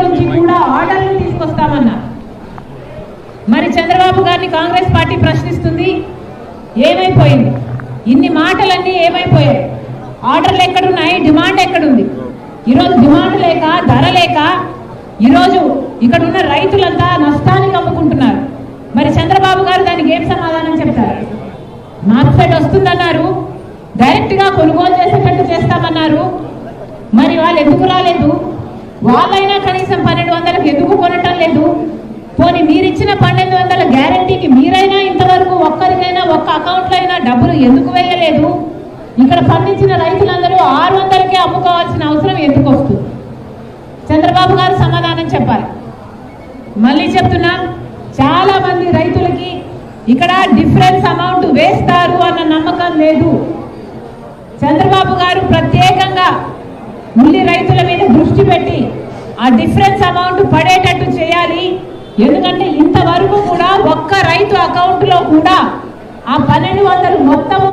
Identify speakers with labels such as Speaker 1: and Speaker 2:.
Speaker 1: నుంచి కూడా ఆర్డర్లు తీసుకొస్తామన్నారు. మరి చంద్రబాబు గారిని కాంగ్రెస్ పార్టీ ప్రశ్నిస్తుంది, ఏమైపోయింది? ఇన్ని మాటలన్నీ ఏమైపోయాయి? ఆర్డర్లు ఎక్కడున్నాయి? డిమాండ్ ఎక్కడుంది? ఈరోజు డిమాండ్ లేక, ధర లేక ఈరోజు ఇక్కడ ఉన్న రైతులంతా నష్టానికి అమ్ముకుంటున్నారు. మరి చంద్రబాబు గారు దానికి ఏం సమాధానం చెప్తారు? మార్కెట్ వస్తుందన్నారు, డైరెక్ట్ గా కొనుగోలు చేసేటట్టు చేస్తామన్నారు. మరి వాళ్ళు ఎందుకు రాలేదు? వాళ్ళైనా కనీసం 1200కు ఎందుకు కొనటం లేదు? పోనీ మీరిచ్చిన 1200 గ్యారంటీకి మీరైనా ఇంతవరకు ఒక్కరికైనా ఒక్క అకౌంట్లో అయినా డబ్బులు ఎందుకు వేయలేదు? ఇక్కడ పండించిన రైతులందరూ 600కే అమ్ముకోవాల్సిన అవసరం ఎందుకు వస్తుంది? చంద్రబాబు గారు సమాధానం చెప్పాలి. మళ్ళీ చెప్తున్నా, చాలా మంది రైతులకి ఇక్కడ డిఫరెన్స్ అమౌంట్ వేస్తారు అన్న నమ్మకం లేదు. చంద్రబాబు గారు ప్రత్యేకంగా ఉల్లి రైతుల మీద దృష్టి పెట్టి ఆ డిఫరెన్స్ అమౌంట్ పడేటట్టు చేయాలి. ఎందుకంటే ఇంతవరకు కూడా ఒక్క రైతు అకౌంట్లో కూడా ఆ 1200 మొత్తం